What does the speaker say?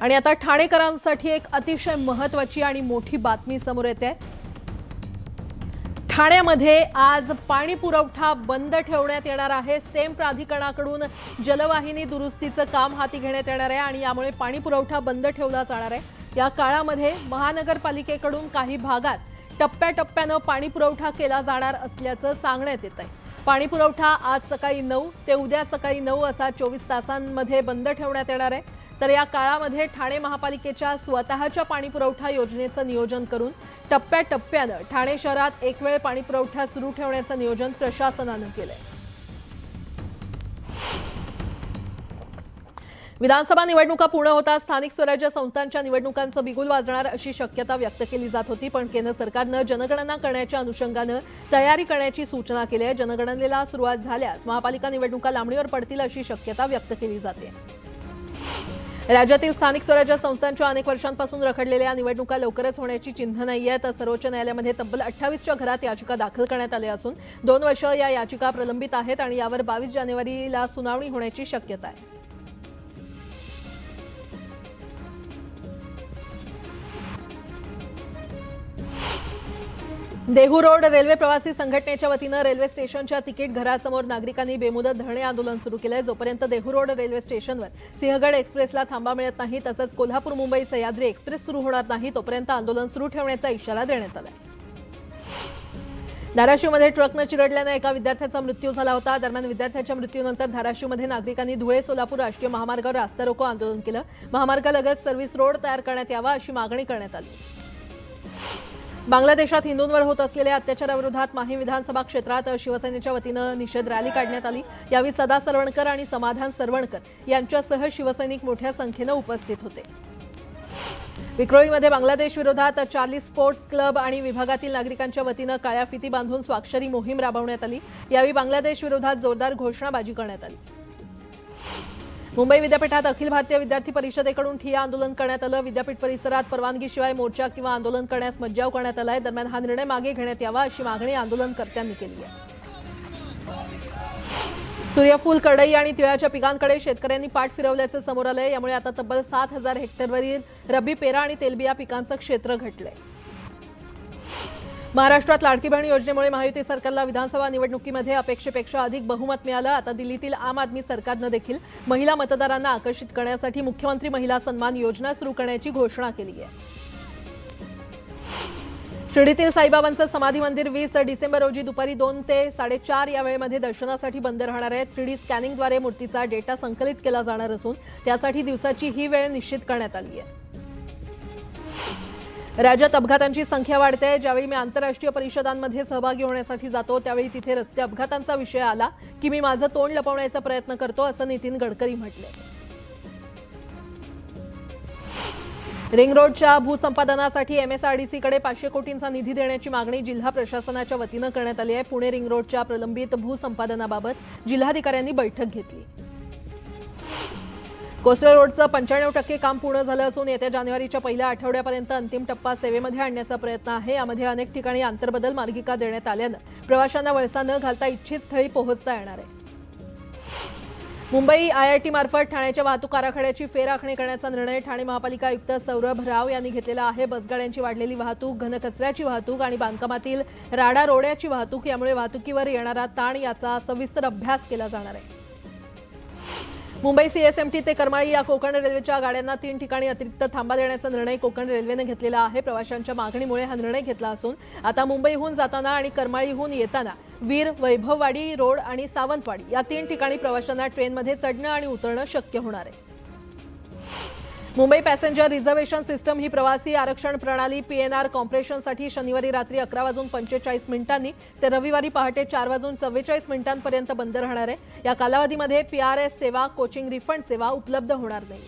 आणि आता ठाणेकरांसाठी एक अतिशय महत्त्वाची आणि मोठी बातमी समोर येते। ठाण्यामध्ये आज पाणी पुरवठा बंद ठेवण्यात येणार आहे। स्टेम प्राधिकरणाकडून जलवाहिनी दुरुस्तीचं काम हाती घेण्यात येणार आहे आणि यामुळे पाणी पुरवठा बंद ठेवला जाणार आहे। या काळामध्ये महानगरपालिकेकडून काही भागात टप्प्याटप्प्याने पाणी पुरवठा केला जाणार असल्याचं सांगण्यात येत आहे। पाणी पुरवठा आज सकाळी 9 ते उद्या सकाळी 9 असा 24 तासांमध्ये बंद ठेवण्यात येणार आहे। तर या काळामध्ये ठाणे महापालिकेच्या स्वतःच्या पाणी पुरवठा योजनेचं नियोजन करून टप्प्याटप्प्याने ठाणे शहरात एक वेळ पाणी पुरवठा सुरू ठेवण्याचं नियोजन प्रशासनाने केलंय। विधानसभा निवडणुका पूर्ण होता स्थानिक स्वराज्य संस्थांच्या निवडणुकांचं बिगुल वाजणार अशी शक्यता व्यक्त केली जात होती, पण केंद्र सरकारने जनगणना करण्याच्या अनुषंगाने तयारी करण्याची सूचना केली आहे। जनगणनेला सुरुवात झाल्यास महापालिका निवडणुका लांबणीवर पडतील अशी शक्यता व्यक्त केली जाते। राज्यातील स्थानिक स्वराज्य संस्थांच्या अनेक वर्षांपासून रखडलेल्या निवडणुका लवकरच होण्याची चिन्ह नाहीये। तर सर्वोच्च न्यायालयामध्ये तब्बल 28च्या घरात याचिका दाखल करण्यात आली असून 2 वर्ष या याचिका प्रलंबित आहेत आणि यावर 22 जानेवारीला सुनावणी होण्याची शक्यता आहे। देहू रोड रेल्वे प्रवासी संघटनेच्या वतीने रेल्वे स्टेशनच्या तिकीट घरासमोर नागरिकांनी बेमुदत धरणे आंदोलन सुरू केले। जोपर्यंत देहू रोड रेल्वे स्टेशनवर सिंहगड एक्सप्रेसला थांबा मिळत नाही तसंच कोल्हापूर मुंबई सह्याद्री एक्सप्रेस सुरू होणार नाही तोपर्यंत आंदोलन सुरू ठेवण्याचा इशारा देण्यात आला आहे। धाराशिवमध्ये ट्रकने चिरडल्याने एका विद्यार्थ्याचा मृत्यू झाला होता। दरम्यान विद्यार्थ्याच्या मृत्यूनंतर धाराशिवमध्ये नागरिकांनी धुळे सोलापूर राष्ट्रीय महामार्गावर रास्ता रोको आंदोलन केलं। महामार्गालगत सर्व्हिस रोड तयार करण्यात यावा अशी मागणी करण्यात आली। बांगलादेशात हिंदूंवर होत असलेल्या अत्याचाराविरोधात माहीम विधानसभा क्षेत्रात शिवसेनेच्या वतीने निषेध रॅली काढण्यात आली। यावेळी सदा सरवणकर आणि समाधान सरवणकर यांच्यासह शिवसैनिक मोठ्या संख्येने उपस्थित होते। विक्रोळीमध्ये बांगलादेश विरोधात चार्ली स्पोर्ट्स क्लब आणि विभागातील नागरिकांच्या वतीने काळ्या फिती बांधून स्वाक्षरी मोहीम राबवण्यात आली। यावेळी बांगलादेश विरोधात जोरदार घोषणाबाजी करण्यात आली। मुंबई विद्यापीठात अखिल भारतीय विद्यार्थी परिषदेकडून ठिय्या आंदोलन करण्यात आलं। विद्यापीठ परिसरात परवानगीशिवाय मोर्चा किंवा आंदोलन करण्यास मज्जाव करण्यात आलाय। दरम्यान हा निर्णय मागे घेण्यात यावा अशी मागणी आंदोलनकर्त्यांनी केली आहे। सूर्यफूल कडई आणि तिळाच्या पिकांकडे शेतकऱ्यांनी पाठ फिरवल्याचं समोर आलंय। यामुळे आता तब्बल 7000 हेक्टरवरील रब्बी पेरा आणि तेलबिया पिकांचं क्षेत्र घटलंय। महाराष्ट्रात लाडकी बहीण योजनेमुळे महायुती सरकारला विधानसभा निवडणुकीमध्ये अपेक्षेपेक्षा अधिक बहुमत मिळालं। आता दिल्लीतील आम आदमी सरकारने देखील महिला मतदारांना आकर्षित करण्यासाठी मुख्यमंत्री महिला सन्मान योजना सुरू करण्याची घोषणा केली आहे। शिर्डीतील साईबाबांचं समाधी मंदिर 20 डिसेंबर रोजी दुपारी 2 ते 4:30 या वेळेमध्ये दर्शनासाठी बंद राहणार आहे। 3D स्कॅनिंगद्वारे मूर्तीचा डेटा संकलित केला जाणार असून त्यासाठी दिवसाची ही वेळ निश्चित करण्यात आली आहे। राज्यात अपघातांची संख्या वाढते। ज्यावेळी मी आंतरराष्ट्रीय परिषदांमध्ये सहभागी होण्यासाठी जातो त्यावेळी तिथे रस्ते अपघातांचा विषय आला की मी माझं तोंड लपवण्याचा प्रयत्न करतो असं नितीन गडकरी म्हटले। रिंग रोडच्या भूसंपादनासाठी MSRDCकडे 500 कोटींचा निधी देण्याची मागणी जिल्हा प्रशासनाच्या वतीने करण्यात आली आहे। पुणे रिंग रोडच्या प्रलंबित भूसंपादनाबाबत जिल्हाधिकाऱ्यांनी बैठक घेतली। कोस्टल रोडचं 95% काम पूर्ण झालं असून येत्या जानेवारीच्या पहिल्या आठवड्यापर्यंत अंतिम टप्पा सेवेमध्ये आणण्याचा प्रयत्न आहे। यामध्ये अनेक ठिकाणी आंतरबदल मार्गिका देण्यात आल्यानं प्रवाशांना वळसा न घालता इच्छित स्थळी पोहोचता येणार आहे। मुंबई IIT मार्फत ठाण्याच्या वाहतूक आराखड्याची फेरआखणी करण्याचा निर्णय ठाणे महापालिका आयुक्त सौरभ राव यांनी घेतलेला आहे। बसगाड्यांची वाढलेली वाहतूक, घनकचऱ्याची वाहतूक आणि बांधकामातील राडा रोड्याची वाहतूक यामुळे वाहतुकीवर येणारा ताण याचा सविस्तर अभ्यास केला जाणार आहे। मुंबई CSMT ते करमाळी या कोकण रेल्वेच्या गाड्यांना 3 ठिकाणी अतिरिक्त थांबा देण्याचा निर्णय कोकण रेल्वेने घेतलेला आहे। प्रवाशांच्या मागणीमुळे हा निर्णय घेतला असून आता मुंबईहून जाताना आणि करमाळीहून येताना वीर, वैभववाडी रोड आणि सावंतवाडी या 3 ठिकाणी प्रवाशांना ट्रेनमध्ये चढणं आणि उतरणं शक्य होणार आहे। मुंबई पॅसेंजर रिझर्वेशन सिस्टम ही प्रवासी आरक्षण प्रणाली PNR कॉम्प्रेशनसाठी शनिवारी रात्री 11:45 ते रविवारी पहाटे 4:44 पर्यंत बंद राहणार आहे। या कालावधीमध्ये PRS सेवा, कोचिंग रिफंड सेवा उपलब्ध होणार नाही।